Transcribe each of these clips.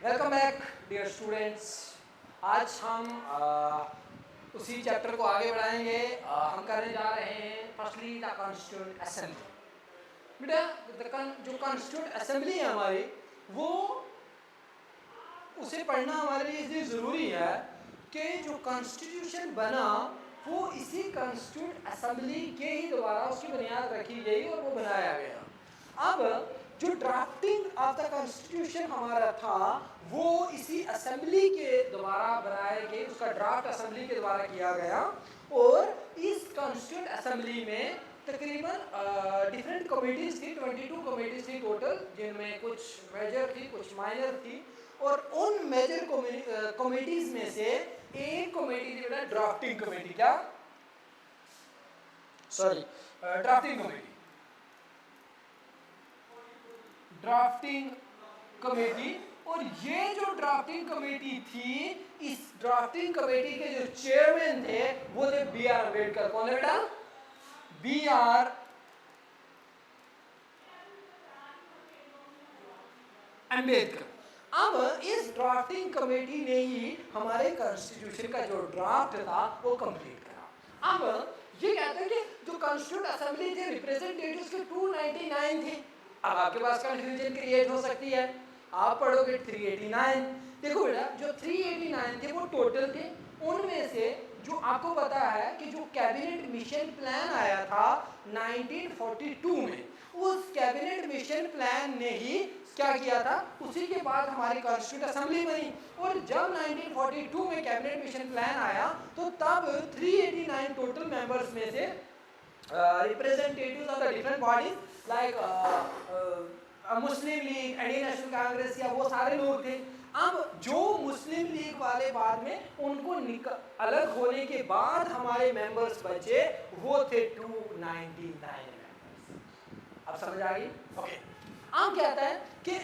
Welcome back dear students. आज हम उसी चैप्टर को आगे बढ़ाएंगे। हम करने जा रहे हैं फर्स्टली द कॉन्स्टिट्यूएंट असेंबली। बेटा जो कॉन्स्टिट्यूएंट असेंबली है हमारी, वो उसे पढ़ना हमारे लिए इसलिए ज़रूरी है कि जो कॉन्स्टिट्यूशन बना वो इसी कॉन्स्टिट्यूएंट असेंबली के ही द्वारा उसकी बुनियाद रखी गई और वो बनाया गया। अब जो ड्राफ्टिंग ऑफ द कॉन्स्टिट्यूशन हमारा था वो इसी असेंबली के द्वारा बनाए गए, उसका ड्राफ्ट असेंबली के द्वारा किया गया। और इस कॉन्स्टिट्यूएंट असेंबली में तकरीबन डिफरेंट कमेटीज थी, 22 कमेटीज थी टोटल, जिनमें कुछ मेजर थी कुछ माइनर थी। और उन मेजर कमेटीज में से एक कमेटी थी बेटा ड्राफ्टिंग कमेटी। क्या? Sorry, drafting committee, drafting committee. और ये जो ड्राफ्टिंग कमेटी थी, इस ड्राफ्टिंग कमेटी के जो चेयरमैन थे वो थे बी आर अम्बेडकर। कौन है बेटा? B R Ambedkar. अब इस ड्राफ्टिंग कमेटी ने ही हमारे कॉन्स्टिट्यूशन का जो ड्राफ्ट था वो कंप्लीट करा। अब ये कहते हैं कि जो कॉन्स्टिट्यूएंट असेंबली थे रिप्रेजेंटेटिव्स के 299 थे। अब आपके पास कंफ्यूजन क्रिएट हो सकती है, आप पढ़ोगे 389। देखो बेटा, जो 389 थे वो टोटल थे। उनमें से जो आपको पता है कि जो कैबिनेट मिशन प्लान आया था 1942 में, उस कैबिनेट मिशन प्लान ने ही क्या किया था, उसी के बाद हमारी कॉन्स्टिट्यूएंट असेंबली बनी। और जब 1942 में कैबिनेट मिशन प्लान आया तो तब 389 टोटल मेंबर्स में से representatives of the different bodies like Muslim league, Indian national Congress, या वो सारे लोग थे। अब जो मुस्लिम लीग वाले बाद में उनको अलग होने के बाद हमारे मेंबर्स बचे वो थे 299 मेंबर्स। अब समझ आ गई? ओके। अब कहता है कि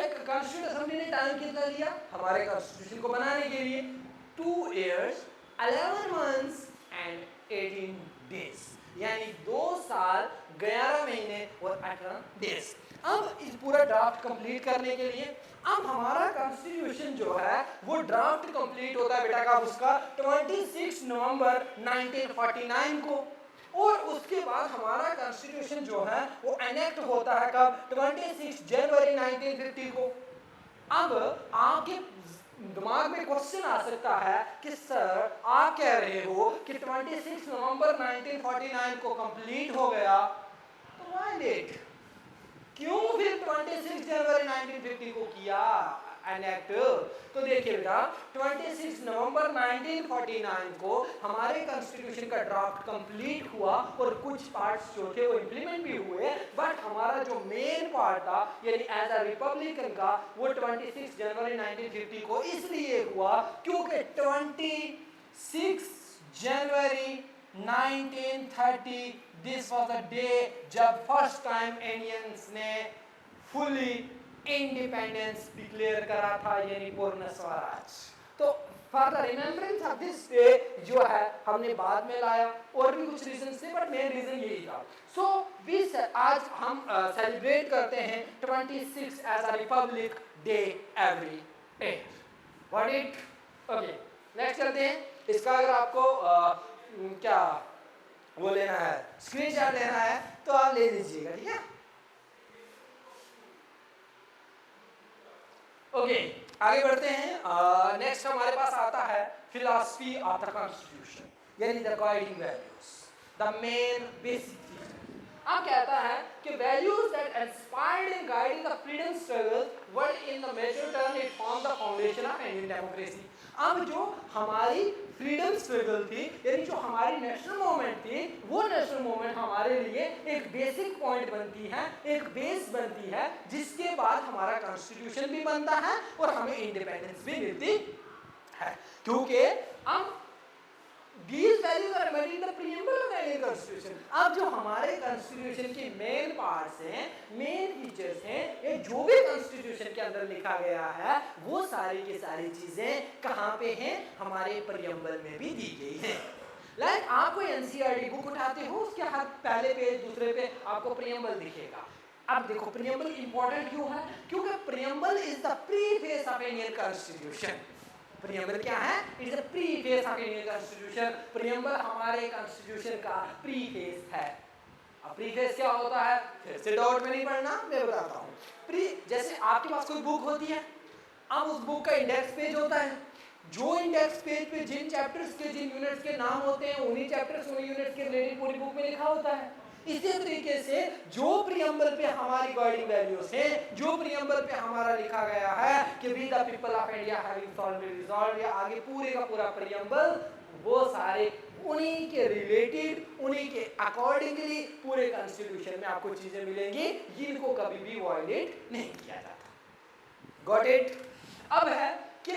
एक कॉन्स्टिट्यूएंट असेंबली ने टाइम कितना लिया हमारे कॉन्स्टिट्यूशन को बनाने के लिए? 2 years 11 months and 18 days, यानी 2 साल 11 महीने और 18 डेज। अब इस पूरा ड्राफ्ट कंप्लीट करने के लिए अब हमारा कॉन्स्टिट्यूशन जो है वो ड्राफ्ट कंप्लीट होता है बेटा का उसका 26 नवंबर 1949 को। और उसके बाद हमारा कॉन्स्टिट्यूशन जो है वो एनेक्ट होता है कब? 26 जनवरी 1950 को। अब आपके दिमाग में क्वेश्चन आ सकता है कि सर आप कह रहे हो कि 26 नवंबर 1949 को कंप्लीट हो गया, तो व्हाई लेट? क्यों फिर 26 जनवरी 1950 को किया एनेक्ट? तो देखिए बेटा, 26 नवंबर 1949 को हमारे कॉन्स्टिट्यूशन का ड्राफ्ट कंप्लीट हुआ और कुछ पार्ट्स जो थे वो इंप्लीमेंट भी हुए, बट हमारा जो मेन पार्ट था यानी एज अ रिपब्लिकन का वो 26 जनवरी 1950 को इसलिए हुआ क्योंकि 26 जनवरी 1930 दिस वाज द डे जब फर्स्ट टाइम इंडियंस ने फुली इंडिपेंडेंस डिक्लेयर करा था, यानी पूर्ण स्वराज। तो for the remembrance of this day जो है हमने बाद में लाया, और भी कुछ रीजन थे बट मेन रीजन यही था। सो आज हम सेलिब्रेट करते हैं 26 as a republic day every year. What it? Okay, next चलते हैं। इसका अगर आपको क्या वो लेना है, स्क्रीनशॉट लेना है तो आप ले लीजिएगा, ठीक है? ओके, आगे बढ़ते हैं। नेक्स्ट हमारे पास आता है फिलॉसफी ऑफ द कॉन्स्टिट्यूशन, यानी the guiding values, the main basic चीज। अब कहता है कि values that inspired in guiding the freedom struggle were in the major term it form the foundation of Indian democracy. अब जो हमारी फ्रीडम स्ट्रगल थी, यानी जो हमारी नेशनल मूवमेंट थी, वो नेशनल मूवमेंट हमारे लिए एक बेसिक पॉइंट बनती है, एक बेस बनती है, जिसके बाद हमारा कॉन्स्टिट्यूशन भी बनता है और हमें इंडिपेंडेंस भी मिलती है। क्योंकि अब these values are embedded in the preamble of the Indian Constitution। अब जो हमारे कॉन्स्टिट्यूशन के मेन पार्ट्स हैं, मेन फीचर्स हैं, ये जो भी कॉन्स्टिट्यूशन के अंदर लिखा गया है वो सारी की सारी चीजें कहाँ पे हैं? हमारे प्रियम्बल में भी दी गई हैं। लाइक आप कोई एनसीईआरटी बुक उठाते हो, उसके हर पहले पेज दूसरे पे आपको प्रियम्बल दिखेगा। अब देखो प्रियम्बल इंपॉर्टेंट क्यों है? क्योंकि preamble preamble is the preface of Indian Constitution. Preamble क्या है? It is the preface of Indian constitution. Preamble हमारे कॉन्स्टिट्यूशन का प्रीफेस है. अब प्रीफेस क्या होता है? फिर से डाउट में नहीं पढ़ना, मैं बताता हूँ. जैसे आपके पास कोई बुक होती है, अब उस बुक का इंडेक्स पेज होता है. जो इंडेक्स पेज पे जिन चैप्टर्स के जिन यूनिट्स के नाम होते हैं, उन्हीं चैप्टर्स उन्हीं यूनिट्स के रिलेटेड पूरी बुक में लिखा होता है. इसी तरीके से जो प्रियम्बल पे हमारी गाइडिंग वैल्यूज हैं, जो प्रियम्बल पे हमारा लिखा गया है कि we the people of India having solved resolve, या आगे पूरे का पूरा प्रियम्बल, वो सारे उन्हीं के रिलेटेड, उन्हीं के अकॉर्डिंगली पूरे कॉन्स्टिट्यूशन में आपको चीजें मिलेंगी, जिनको कभी भी वायलेट नहीं किया जाता. Got it? अब है कि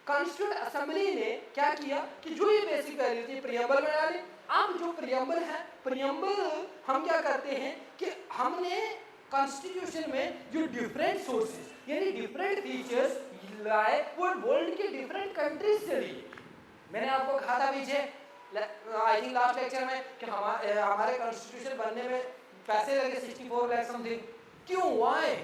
कॉन्स्टिट्यूएंट असेंबली ने क्या किया कि जो ये बेसिक वैल्यू थी प्रियम्बल में डाली. अब जो प्रियम्बल है, प्रियम्बल हम क्या करते हैं कि हमने कॉन्स्टिट्यूशन में जो डिफरेंट सोर्सेज यानी डिफरेंट फीचर्स लाए, वो वर्ल्ड के डिफरेंट कंट्रीज से लिए. मैंने आपको कहा था पीछे, आई थिंक लास्ट लेक्चर में, कि हमारे कॉन्स्टिट्यूशन बनने में पैसे लगे 64 लाख समथिंग. क्यों? व्हाई?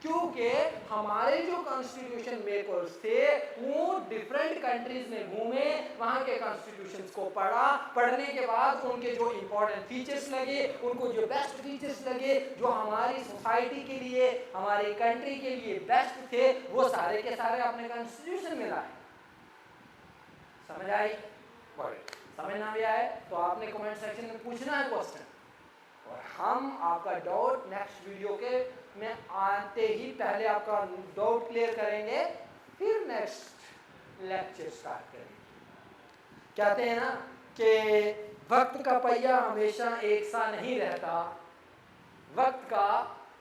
क्योंकि हमारे जो कॉन्स्टिट्यूशन मेकर्स थे वो डिफरेंट कंट्रीज में घूमे, वहाँ के कॉन्स्टिट्यूशंस को पढ़ा, पढ़ने के बाद उनके जो इंपॉर्टेंट फीचर्स लगे, उनको जो बेस्ट फीचर्स लगे, जो हमारी सोसाइटी के लिए, हमारी कंट्री के लिए बेस्ट थे, वो सारे के सारे अपने कॉन्स्टिट्यूशन में लाए. समझ आई? समझ ना भी आए तो आपने कमेंट सेक्शन में पूछना है क्वेश्चन, और हम आपका डाउट नेक्स्ट वीडियो के में आते ही पहले आपका डाउट क्लियर करेंगे, फिर नेक्स्ट लेक्चर स्टार्ट करेंगे. कहते हैं ना कि वक्त का पहिया हमेशा एक सा नहीं रहता, वक्त का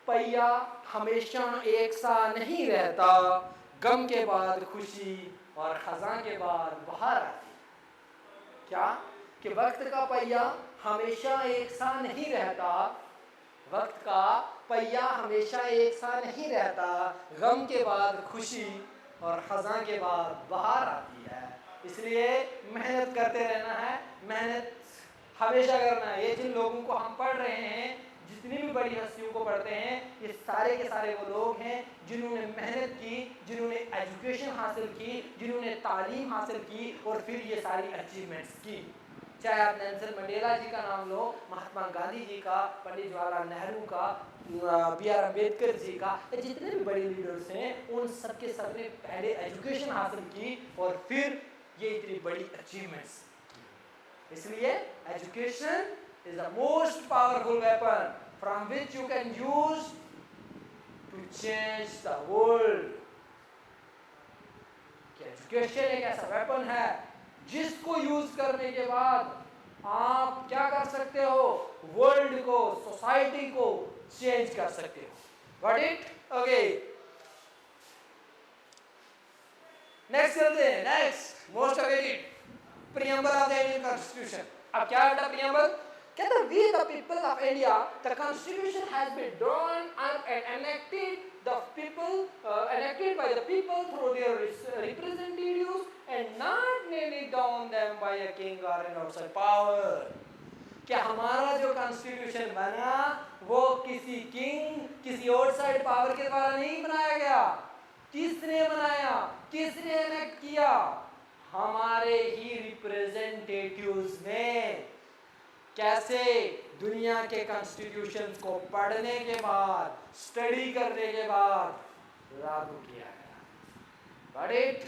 पहिया हमेशा एक सा नहीं रहता, गम के बाद खुशी और खजां के बाद बहार आती. क्या? कि वक्त का पहिया हमेशा एक सा नहीं रहता, वक्त का पहिया हमेशा एक सा नहीं रहता, गम के बाद खुशी और खजां के बाद बहार आती है. इसलिए मेहनत करते रहना है, मेहनत हमेशा करना है. ये जिन लोगों को हम पढ़ रहे हैं, जितनी भी बड़ी हस्तियों को पढ़ते हैं, ये सारे के सारे वो लोग हैं जिन्होंने मेहनत की, जिन्होंने एजुकेशन हासिल की, जिन्होंने तालीम हासिल की और फिर ये सारी अचीवमेंट्स की. चाहे आप नेल्सन मंडेला जी का नाम लो, महात्मा गांधी जी का, पंडित जवाहरलाल नेहरू का, बी.आर. अम्बेडकर जी का, जितने भी बड़े लीडर्स हैं, उन सबके सबने पहले एजुकेशन हासिल की और फिर ये इतनी बड़ी अचीवमेंट्स. इसलिए education is the most powerful weapon from which you can use to change the world. Education एक ऐसा वेपन है जिसको यूज करने के बाद आप क्या कर सकते हो? वर्ल्ड को, सोसाइटी को चेंज कर सकते हो. Got it? ओके, नेक्स्ट चलते हैं. Next most awaited preamble of the Indian constitution. अब क्या है प्रियम्बल? कहते we the people of India, the constitution has been drawn up and enacted by the people through their representatives and not handed down them by a king or an outside power. क्या हमारा जो constitution बना वो किसी king, किसी outside power के द्वारा नहीं बनाया गया. किसने बनाया? किसने एनेक्ट किया? हमारे ही रिप्रेजेंटेटिव्स ने. कैसे? दुनिया के कॉन्स्टिट्यूशंस को पढ़ने के बाद, स्टडी करने के बाद लागू किया गया. Got it?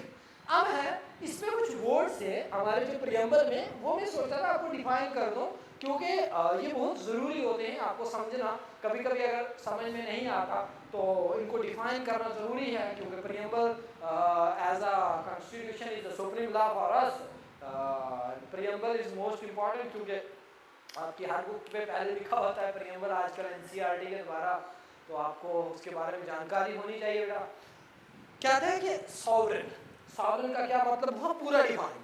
अब है इसमें कुछ वर्ड्स है हमारे जो प्रियम्बल में, वो मैं सोचा था आपको डिफाइन कर दूं, क्योंकि ये बहुत ज़रूरी होते हैं आपको समझना. कभी कभी अगर समझ में नहीं आता तो इनको डिफाइन करना ज़रूरी है, क्योंकि preamble as a constitution is the supreme law for us. Preamble is most important, क्योंकि आपकी हर बुक पे पहले लिखा होता है प्रियम्बल आजकल एनसीईआरटी के द्वारा, तो आपको उसके बारे में जानकारी होनी चाहिए बेटा. कहते हैं कि सॉवरेन, सॉवरेन का क्या मतलब हुआ? पूरा define.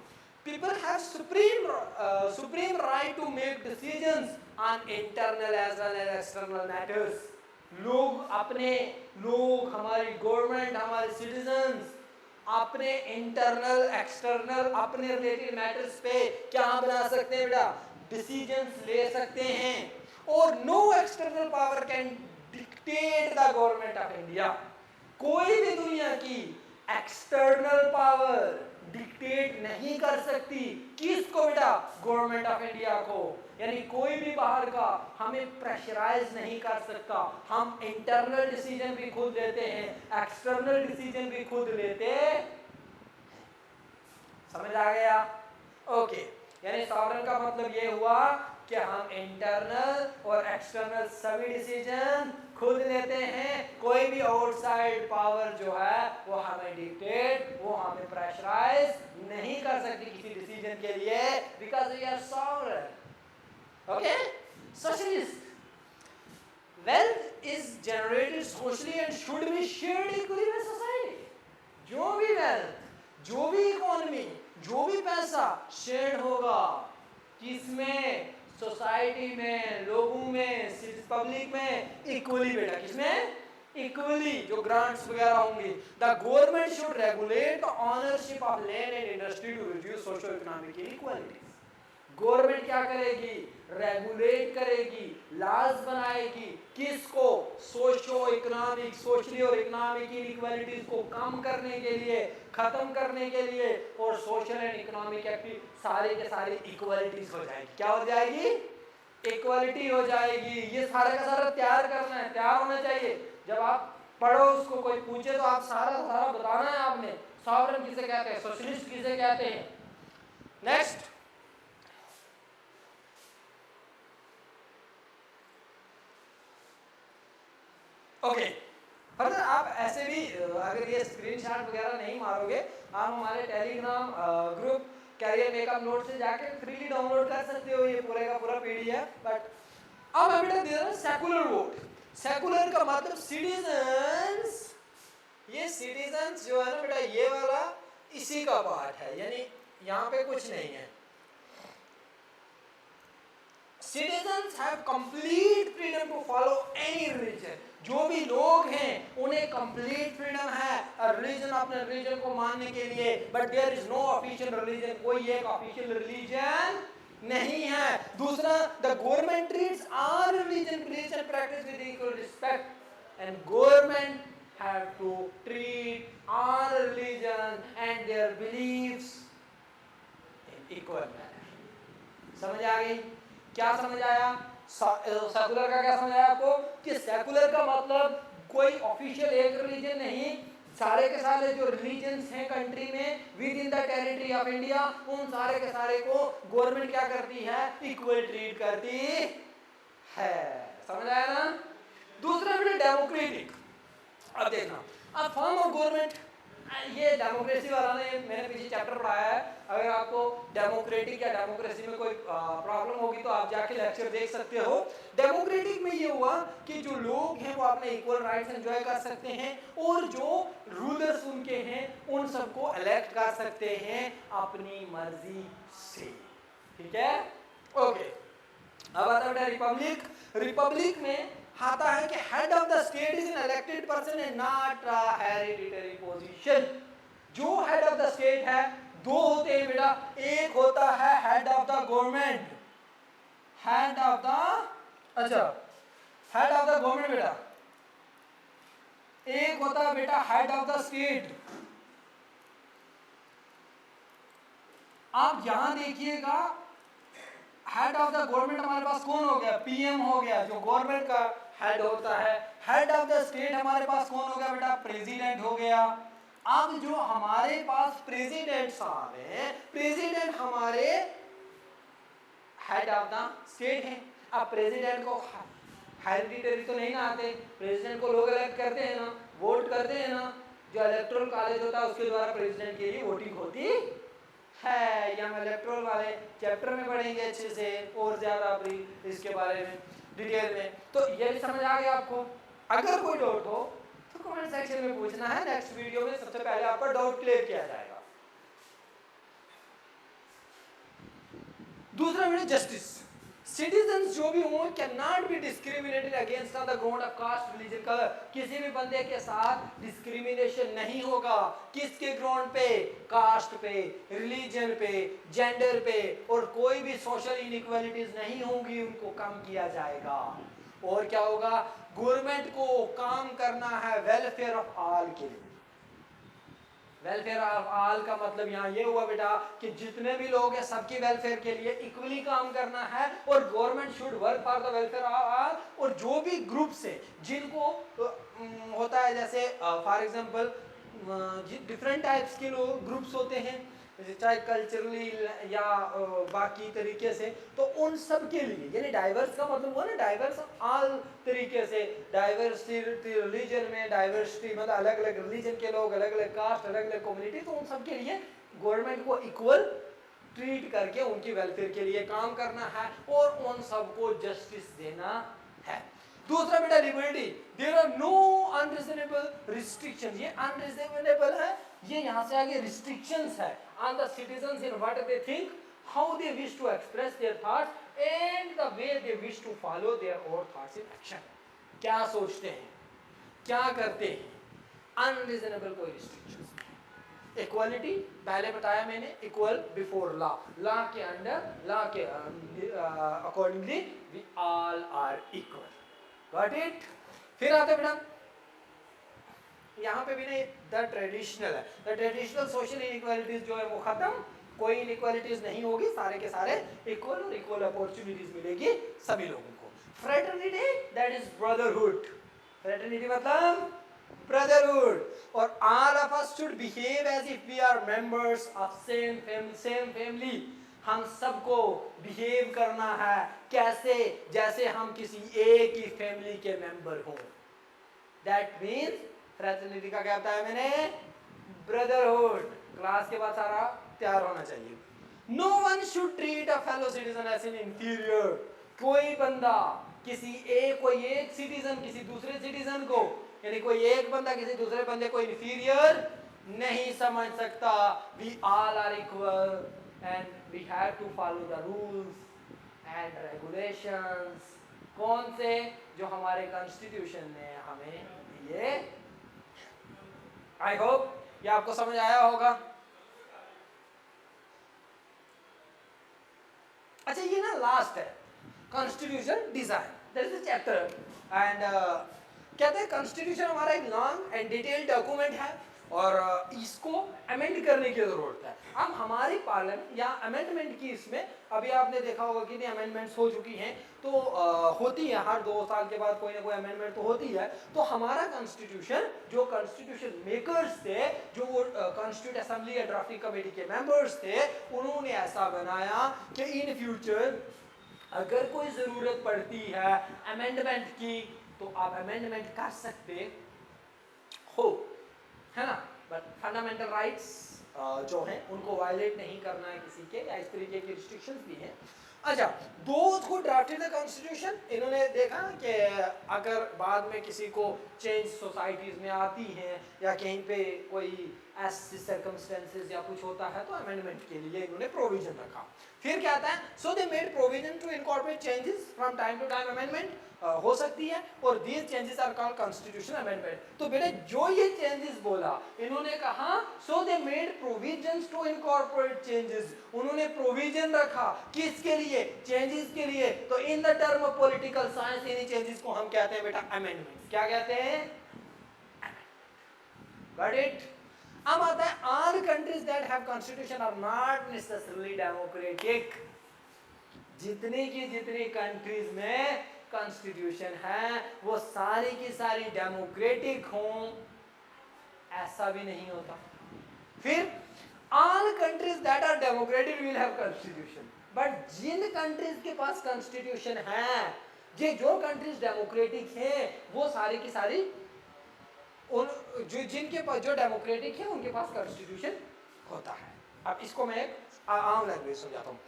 People have supreme right to make decisions on internal as well as external matters. लोग हमारी गवर्नमेंट, हमारे सिटीजन्स अपने इंटरनल, एक्सटर्नल, अपने रिलेटेड मैटर्स पे क्या बना सकते हैं बेटा? डिसीजंस ले सकते हैं. और no external power can dictate the government of India. कोई भी दुनिया की एक्सटर्नल पावर डिक्टेट नहीं कर सकती। किसको बेटा? गवर्नमेंट ऑफ इंडिया को। यानी कोई भी बाहर का हमें प्रेशराइज नहीं कर सकता। हम इंटरनल डिसीजन भी खुद लेते हैं, एक्सटर्नल डिसीजन भी खुद लेते। समझ आ गया? ओके, यानी सॉवरेन का मतलब ये हुआ कि हम इंटरनल और एक्सटर्नल सभी डिसीजन खुद लेते हैं। कोई भी आउटसाइड पावर जो है वो हमें डिक्टेट, वो हमें प्रेशराइज नहीं कर सकती किसी डिसीजन के लिए, because we are sovereign. Okay, socialist, wealth is generated socially and should be shared equally by society. जो भी wealth, जो भी इकोनॉमी, जो भी पैसा शेयर होगा किसमें? सोसाइटी में, लोगों में, पब्लिक में इक्वली बेटा। किसमें? इक्वली। जो ग्रांट्स वगैरह होंगी। The government should regulate the ownership of land and industry to reduce socio economic inequalities. Government क्या करेगी? रेगुलेट करेगी, लॉज बनाएगी। किसको? सोशो इकोनॉमिक, सोशली और इकोनॉमिक इनइक्वालिटीज को कम करने के लिए, खत्म करने के लिए, और सोशल एंड इकोनॉमिक एक्टिव सारे के सारे इक्वालिटीज हो जाएगी। क्या हो जाएगी? इक्वालिटी हो जाएगी। ये सारा का सारा तैयार करना है, तैयार होना चाहिए। जब आप पढ़ो उसको कोई पूछे तो आप सारा सारा बताना है आपने। सॉवरेन किसे कहते हैं, सोशलिस्ट किसे कहते हैं। नेक्स्ट, ओके, फर्दर आप ऐसे भी अगर ये स्क्रीनशॉट वगैरह नहीं मारोगे, आप हमारे Telegram group career makeup note से जाके फ्रीली डाउनलोड कर सकते हो ये पूरे का पूरा पीडीएफ। बट अब हम बेटा दे रहे हैं सेकुलर वोट। सेकुलर का मतलब सिटीजन्स। ये सिटीजन्स जो है ना बेटा, ये वाला इसी का पार्ट है, यानी यहाँ पे कुछ नहीं है। Citizens have complete freedom to follow any religion. जो भी लोग हैं उन्हें complete freedom है रिलीजन, अपने रिलीजन को मानने के लिए, but there is no official religion. कोई एक official religion नहीं है। दूसरा, the government treats all religion, beliefs and practice with equal respect, and government have to treat all religion and their beliefs in equal manner. समझ आ गई? क्या समझ आया? सेकुलर का क्या समझ आया आपको? कि सेकुलर का मतलब कोई ऑफिशियल एक रिलीजन नहीं, सारे के सारे जो रिलीजन्स हैं कंट्री में with in the territory of India, उन सारे के सारे को गवर्नमेंट क्या करती है? इक्वल ट्रीट करती है। समझ आया ना? दूसरा बेटा डेमोक्रेटिक। अब देखना, अब फॉर्म ऑफ गवर्नमेंट, ये डेमोक्रेसी वाला ने मैंने पीछे चैप्टर पढ़ाया है। अगर आपको डेमोक्रेटिक या डेमोक्रेसी में कोई प्रॉब्लम होगी तो आप जाके लेक्चर देख सकते हो। डेमोक्रेटिक में ये हुआ कि जो लोग हैं वो अपने इक्वल राइट्स एंजॉय कर सकते हैं, और जो रूलर्स उनके हैं उन सबको इलेक्ट कर सकते हैं अपनी मर्जी से। ठीक है? ओके, अब आता है रिपब्लिक। रिपब्लिक में आता है कि head of the state is an elected person and not a hereditary position. जो हेड ऑफ द स्टेट है, दो होते हैं बेटा। एक होता है head of the government, head of the, अच्छा, हेड ऑफ द गवर्नमेंट बेटा। एक होता है बेटा हेड ऑफ द स्टेट। आप यहां देखिएगा, हेड ऑफ द गवर्नमेंट हमारे पास कौन हो गया? पीएम हो गया, जो गवर्नमेंट का हेड होता है। हेड ऑफ द स्टेट हमारे पास कौन हो गया बेटा? प्रेसिडेंट हो गया। अब जो हमारे पास प्रेसिडेंट साहब हैं, प्रेसिडेंट हमारे हेड ऑफ द स्टेट हैं। अब प्रेसिडेंट को हेरिडिटरी तो नहीं ना आते, प्रेसिडेंट को लोग इलेक्ट करते हैं ना, वोट करते हैं ना। जो इलेक्टोरल कॉलेज होता है उसके द्वारा प्रेसिडेंट के लिए वोटिंग होती है। ये हम इलेक्टोरल वाले चैप्टर में पढ़ेंगे अच्छे से और ज्यादा इसके बारे में डिटेल में। तो ये भी समझ आ गया आपको? अगर कोई डाउट हो तो कमेंट सेक्शन में पूछना है। नेक्स्ट वीडियो में सबसे पहले आपका डाउट क्लियर किया जाएगा। दूसरा वीडियो जस्टिस। सिटीजन्स जो भी हों can not be discriminated against on the ground of caste, religion, colour. किसी भी बंदे के साथ डिस्क्रिमिनेशन नहीं होगा। किसके ग्राउंड पे? कास्ट पे, रिलीजन पे, जेंडर पे, और कोई भी सोशल इनइक्वालिटीज नहीं होंगी, उनको कम किया जाएगा। और क्या होगा? गवर्नमेंट को काम करना है वेलफेयर ऑफ ऑल के लिए। वेलफेयर ऑफ ऑल का मतलब यहाँ ये हुआ बेटा कि जितने भी लोग हैं सबकी वेलफेयर के लिए इक्वली काम करना है और government should work for the welfare of all. और जो भी ग्रुप्स है जिनको होता है, जैसे फॉर एग्जांपल डिफरेंट टाइप्स के लोग ग्रुप्स होते हैं, चाहे कल्चरली या बाकी तरीके से, तो उन सब के लिए, यानी डाइवर्स का मतलब हुआ ना डाइवर्स ऑल तरीके से, डाइवर्सिटी रिलीजन में डाइवर्सिटी मतलब अलग अलग रिलीजन के लोग, अलग अलग कास्ट, अलग अलग कम्युनिटी, तो उन सब के लिए गवर्नमेंट को इक्वल ट्रीट करके उनकी वेलफेयर के लिए काम करना है और उन सबको जस्टिस देना है। दूसरा बेटा liberty, there are no unreasonable restriction, ये अनरीजनेबल है, ये यहाँ से आगे रिस्ट्रिक्शंस है on the citizens in what they think, how they wish to express their thoughts and the way they wish to follow their own thoughts in action। क्या सोचते हैं, क्या करते हैं, अनरीजनेबल कोई रिस्ट्रिक्शंस नहीं। इक्वालिटी पहले बताया मैंने, इक्वल बिफोर लॉ, लॉ के अंडर, लॉ के accordingly we all are equal, got it. फिर आते बेटा यहाँ पे भी नहीं, द ट्रेडिशनल है, द ट्रेडिशनल सोशल इनइक्वालिटीज जो है वो खत्म, कोई इनइक्वालिटीज नहीं होगी, सारे के सारे इक्वल और इक्वल अपॉर्चुनिटीज मिलेगी सभी लोगों को। Fraternity that is brotherhood, fraternity मतलब ब्रदरहुड, और all of us should behave as if we are members of same family, हम सबको बिहेव करना है कैसे, जैसे हम किसी एक ही फैमिली के मेंबर हों। दैट मीन्स फ्रेटर्निटी का क्या बताया मैंने, ब्रदरहुड। क्लास के बाद सारा तैयार होना चाहिए। No one should treat a fellow citizen as an inferior, कोई बंदा किसी एक, कोई एक सिटीजन किसी दूसरे सिटीजन को, यानी कोई एक बंदा किसी दूसरे बंदे को इंफीरियर नहीं समझ सकता। We all are equal and we have to follow the rules and regulations. कौन से, जो हमारे कॉन्स्टिट्यूशन ने हमें दिए। आई होप ये आपको समझ आया होगा। अच्छा ये ना लास्ट है, constitution design, that is the chapter. And कहते हैं कॉन्स्टिट्यूशन हमारा एक लॉन्ग एंड डिटेल्ड डॉक्यूमेंट है और इसको अमेंड करने की जरूरत है। अब हमारी पालन या अमेंडमेंट की, इसमें अभी आपने देखा होगा कि अमेंडमेंट्स हो चुकी हैं, तो होती है हर 2 साल के बाद कोई ना कोई अमेंडमेंट तो होती है। तो हमारा कॉन्स्टिट्यूशन, जो कॉन्स्टिट्यूशन मेकर्स थे, जो कॉन्स्टिट्यूट असेंबली या ड्राफ्टिंग कमेटी के मेंबर्स थे, उन्होंने ऐसा बनाया कि इन फ्यूचर अगर कोई ज़रूरत पड़ती है अमेंडमेंट की, तो आप अमेंडमेंट कर सकते हो, है ना। बट फंडामेंटल राइट्स जो हैं उनको वायलेट नहीं करना है किसी के, या इस तरीके की रिस्ट्रिक्शंस भी हैं। अच्छा, those who drafted the constitution, इन्होंने देखा कि अगर बाद में किसी को चेंज सोसाइटीज़ में आती हैं या कहीं पे कोई ऐसी सर्कमस्टेंसेस या कुछ होता है, तो अमेंडमेंट के लिए इन्होंने प्रोविजन रखा। फिर क्या आता है, so they made provision to incorporate changes from time to time, amendment हो सकती है, और these changes are called constitution amendment. तो बेटे जो ये चेंजेस बोला, इन्होंने कहा so they made provisions to incorporate changes, उन्होंने प्रोविजन रखा किसके लिए, चेंजेस के लिए। तो in the term of political science इन्हीं चेंजेस को हम कहते हैं बेटा अमेंडमेंट। क्या कहते हैं, गॉट इट। अब आता है all countries that have constitution are not necessarily democratic, जितनी की जितनी कंट्रीज में कॉन्स्टिट्यूशन है वो सारी की सारी डेमोक्रेटिक हों, ऐसा भी नहीं होता। फिर all countries that are democratic will have constitution, but जिन कंट्रीज के पास कॉन्स्टिट्यूशन है, ये जो कंट्रीज डेमोक्रेटिक हैं, वो सारी की सारी उन जिनके पास जो डेमोक्रेटिक है उनके पास कॉन्स्टिट्यूशन होता है। अब इसको मैं एक आम लैंग्वेज समझाता हूँ।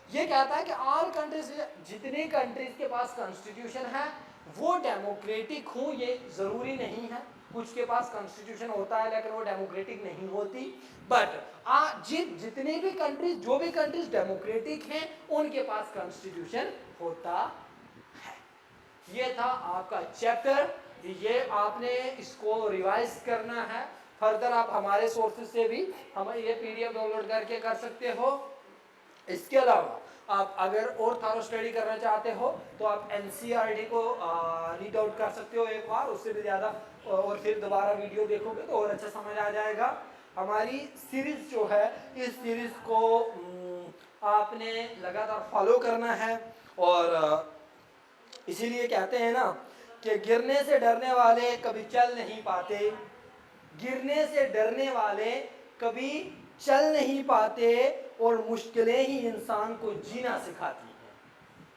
ये कहता है कि ऑल कंट्रीज, जितनी कंट्रीज के पास कॉन्स्टिट्यूशन है वो डेमोक्रेटिक हो, ये जरूरी नहीं है। कुछ के पास कॉन्स्टिट्यूशन होता है लेकिन वो डेमोक्रेटिक नहीं होती। बट जितनी भी कंट्रीज, जो भी कंट्रीज डेमोक्रेटिक हैं, उनके पास कॉन्स्टिट्यूशन होता है। ये था आपका चैप्टर, ये आपने इसको रिवाइज करना है। फर्दर आप हमारे सोर्सेज से भी हम ये पीडीएफ डाउनलोड करके कर सकते हो। इसके अलावा आप अगर और थारो स्टडी करना चाहते हो तो आप एनसीईआरटी को रीड आउट कर सकते हो एक बार, उससे भी ज़्यादा, और फिर दोबारा वीडियो देखोगे तो और अच्छा समझ आ जाएगा। हमारी सीरीज जो है, इस सीरीज को आपने लगातार फॉलो करना है। और इसीलिए कहते हैं ना कि गिरने से डरने वाले कभी चल नहीं पाते, गिरने से डरने वाले कभी चल नहीं पाते, और मुश्किलें ही इंसान को जीना सिखाती हैं।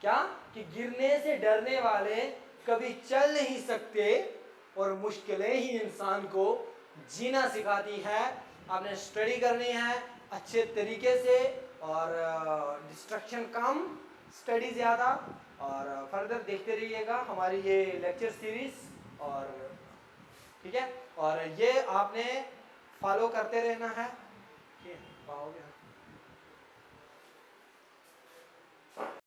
क्या कि गिरने से डरने वाले कभी चल नहीं सकते, और मुश्किलें ही इंसान को जीना सिखाती है। आपने स्टडी करनी है अच्छे तरीके से, और डिस्ट्रक्शन कम, स्टडी ज़्यादा, और फर्दर देखते रहिएगा हमारी ये लेक्चर सीरीज। और ठीक है, और ये आपने फॉलो करते रहना है। ठीक है, पाओगे।